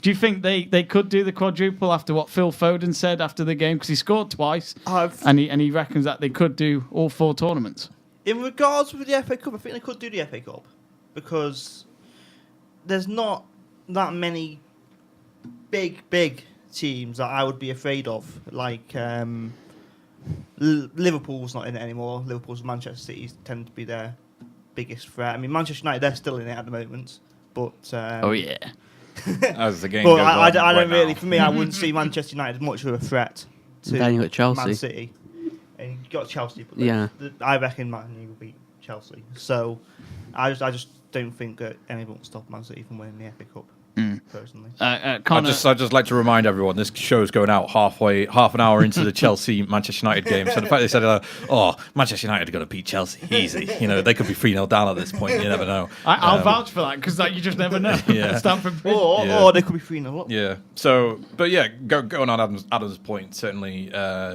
Do you think they could do the quadruple after what Phil Foden said after the game? Because he scored twice, and he reckons that they could do all 4 tournaments. In regards with the FA Cup, I think they could do the FA Cup because there's not that many big teams that I would be afraid of. Like Liverpool's not in it anymore. Liverpool's and Manchester City tend to be their biggest threat. I mean, Manchester United, they're still in it at the moment, but oh yeah. As the game but goes I on don't really. now. For me, I wouldn't see Manchester United as much of a threat to Then you got Chelsea. Man City. And you got Chelsea, but Yeah. I reckon Man U will beat Chelsea. So I just don't think that anyone will stop Man City from winning the FA Cup. Personally, Conor, I'd just like to remind everyone this show is going out half an hour into the Chelsea Manchester United game. So the fact they said, Manchester United are going to beat Chelsea easy, they could be 3-0 down at this point. You never know. I'll vouch for that because you just never know. Yeah. Stamford Bridge. or they could be 3-0 up. Yeah. So, but yeah, going on Adam's point, certainly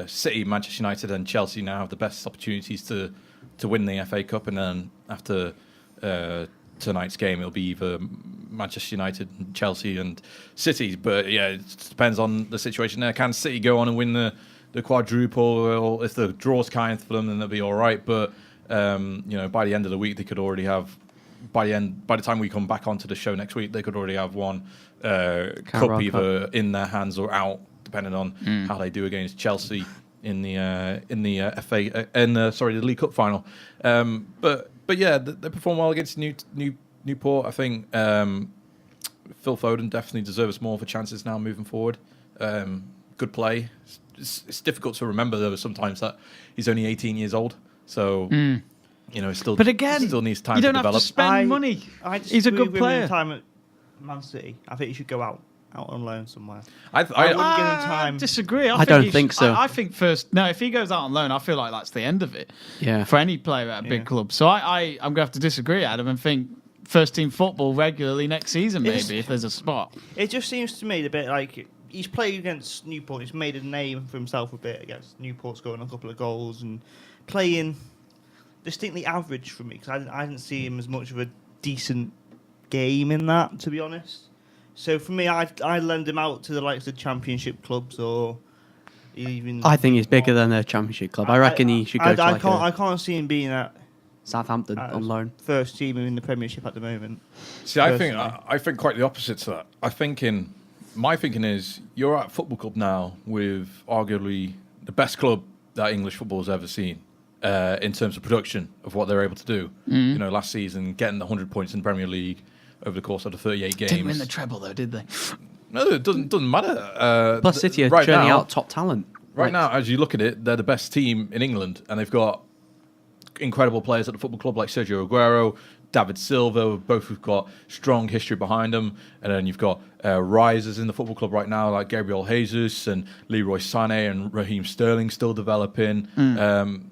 City, Manchester United, and Chelsea now have the best opportunities to win the FA Cup, and then after tonight's game, it'll be either Manchester United, Chelsea, and City. But yeah, it depends on the situation there. Can City go on and win the quadruple? Or if the draw's kind for them, then they'll be all right. But by the end of the week, they could already have. By the time we come back onto the show next week, they could already have one cup either in their hands or out, depending on how they do against Chelsea in the League Cup final. But yeah, they perform well against Newport. I think Phil Foden definitely deserves more for chances now moving forward. Good play. It's difficult to remember though sometimes that he's only 18 years old, so still. But again, still needs time you don't to develop. have to spend money. He's a good player. Time at Man City, I think he should go out on loan somewhere. I wouldn't give him time. I disagree. I don't think so. I think if he goes out on loan, I feel like that's the end of it. Yeah. For any player at a big club. So I'm going to have to disagree, Adam, and think first team football regularly next season, maybe, if there's a spot. It just seems to me a bit like he's played against Newport. He's made a name for himself a bit against Newport, scoring a couple of goals and playing distinctly average for me because I didn't see him as much of a decent game in that, to be honest. So for me, I lend him out to the likes of Championship clubs or even. I think he's bigger than a Championship club. I reckon he should go to I can't see him being at Southampton on loan. First team in the Premiership at the moment. See, I think quite the opposite to that. My thinking is you're at a football club now with arguably the best club that English football has ever seen in terms of production of what they're able to do. Last season getting the 100 points in the Premier League over the course of the 38 games. Didn't win the treble though, did they? No, it doesn't matter. Plus City are churning out top talent. Right now, as you look at it, they're the best team in England, and they've got incredible players at the football club like Sergio Aguero, David Silva, both who've got strong history behind them. And then you've got risers in the football club right now like Gabriel Jesus and Leroy Sané and Raheem Sterling still developing.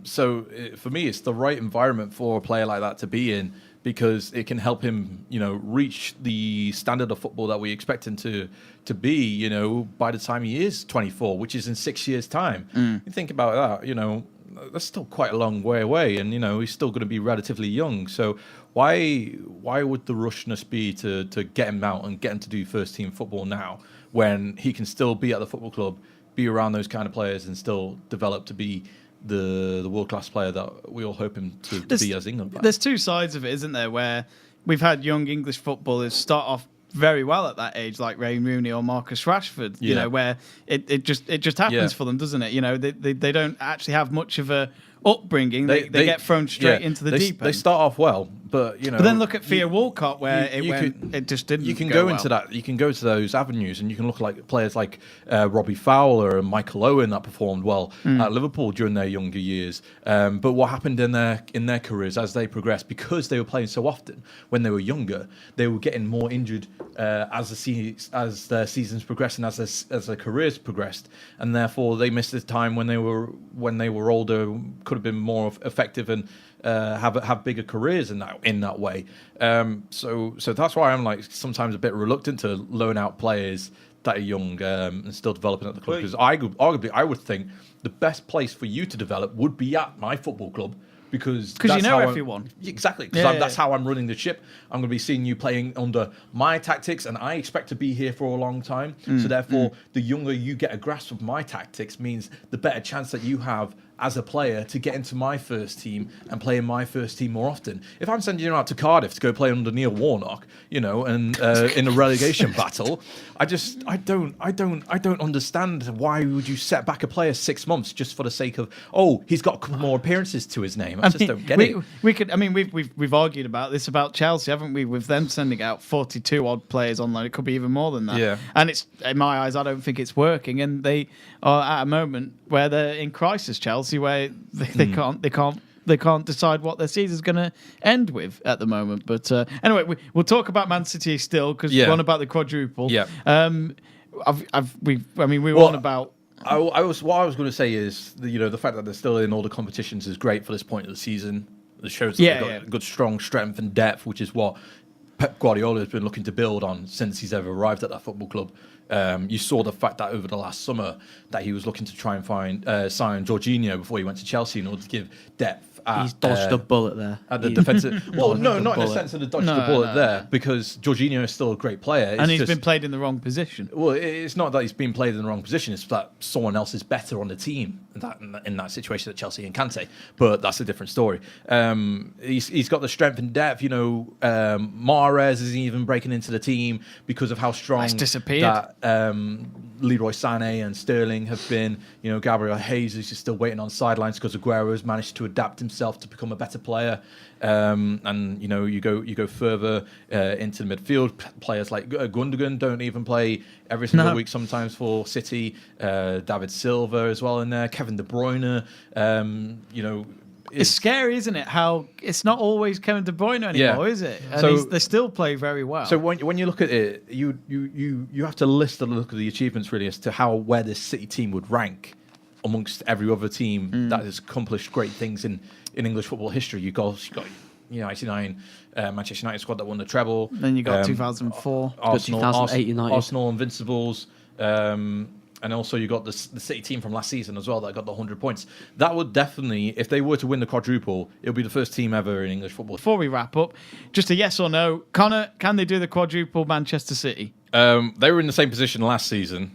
So for me, it's the right environment for a player like that to be in because it can help him, reach the standard of football that we expect him to be, by the time he is 24, which is in 6 years' time. You think about that, that's still quite a long way away, and he's still going to be relatively young. So why would the rushness be to get him out and get him to do first team football now when he can still be at the football club, be around those kind of players, and still develop to be the world class player that we all hope him to be as England player? There's two sides of it, isn't there? Where we've had young English footballers start off very well at that age, like Ray Rooney or Marcus Rashford, where it just happens for them, doesn't it? They don't actually have much of a upbringing. They get thrown straight into the deep end. They start off well, but But then look at Theo Walcott, where it just didn't. You can go into that. You can go to those avenues, and you can look like players like Robbie Fowler and Michael Owen that performed well at Liverpool during their younger years. But what happened in their careers as they progressed, because they were playing so often when they were younger, they were getting more injured as their seasons progressed and as their careers progressed, and therefore they missed the time when they were older. Could have been more effective and have bigger careers in that way. So that's why I'm like sometimes a bit reluctant to loan out players that are young and still developing at the club, because arguably I would think the best place for you to develop would be at my football club because you know everyone. Exactly, because that's how I'm running the ship. I'm going to be seeing you playing under my tactics, and I expect to be here for a long time. So therefore, the younger you get a grasp of my tactics means the better chance that you have as a player to get into my first team and play in my first team more often. If I'm sending you out to Cardiff to go play under Neil Warnock, and in a relegation battle, I don't understand why would you set back a player 6 months just for the sake of he's got a couple more appearances to his name. I just don't get it. We've argued about this about Chelsea, haven't we? With them sending out 42 odd players on loan, it could be even more than that. Yeah. And it's in my eyes, I don't think it's working, and they are at a moment where they're in crisis, Chelsea, where they can't decide what their season's going to end with at the moment. But anyway, we'll talk about Man City still because we're on about the quadruple. Yeah. We were on about. What I was going to say is the fact that they're still in all the competitions is great for this point of the season. It shows that they've got good, strong strength and depth, which is what Pep Guardiola has been looking to build on since he's ever arrived at that football club. You saw the fact that over the last summer that he was looking to try and sign Jorginho before he went to Chelsea in order to give depth. He's dodged a bullet there. At the defensive. Well, no, not in the sense of the dodged the bullet there, because Jorginho is still a great player. And he's been played in the wrong position. Well, it's not that he's been played in the wrong position. It's that someone else is better on the team in that situation at Chelsea and Kante. But that's a different story. He's got the strength and depth. Mahrez is even breaking into the team because of how strong that Leroy Sané and Sterling have been. Gabriel Jesus is still waiting on sidelines because Aguero has managed to adapt himself to become a better player. And you go further into the midfield. Players like Gundogan don't even play every single week. Sometimes for City, David Silva as well in there. Kevin De Bruyne. It's scary, isn't it? How it's not always Kevin De Bruyne anymore, is it? And they still play very well. So when you look at it, you have to look at the achievements really as to where this City team would rank amongst every other team that has accomplished great things in English football history. You got 99 Manchester United squad that won the treble. Then you got 2004, Arsenal, 2008 United, Arsenal Invincibles. And also you got the City team from last season as well that got the 100 points. That would definitely, if they were to win the quadruple, it would be the first team ever in English football. Before we wrap up, just a yes or no. Connor, can they do the quadruple Manchester City? They were in the same position last season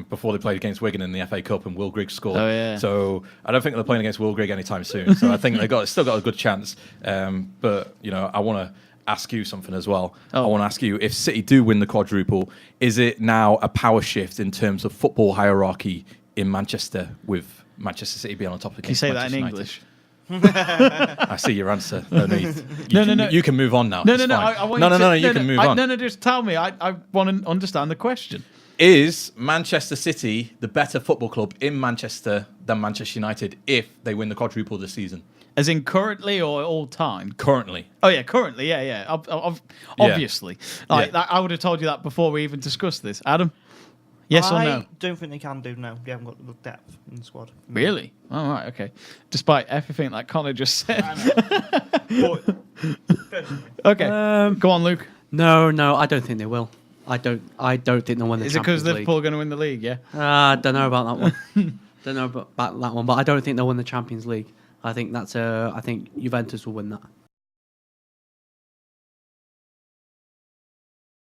before they played against Wigan in the FA Cup and Will Grigg scored. Oh, yeah. So I don't think they're playing against Will Grigg anytime soon. So I think still got a good chance. But I want to ask you something as well. I want to ask you, if City do win the quadruple, is it now a power shift in terms of football hierarchy in Manchester, with Manchester City being on top of the game? Can you say that in English? I see your answer. No need. No. You can move on now. No. You can move on. No, just tell me. I want to understand the question. Is Manchester City the better football club in Manchester than Manchester United if they win the quadruple this season? As in currently or all time? Currently. Oh, yeah, currently, yeah. Obviously. I would have told you that before we even discussed this. Adam? Yes or no? I don't think they can do, no. They haven't got the depth in the squad. Really? Oh, right, okay. Despite everything that Connor just said. Okay, go on, Luke. No, I don't think they will. I don't think they'll win the Champions League. Is it because Liverpool are going to win the league, yeah? I don't know about that one. Don't know about that one, but I don't think they'll win the Champions League. I think Juventus will win that.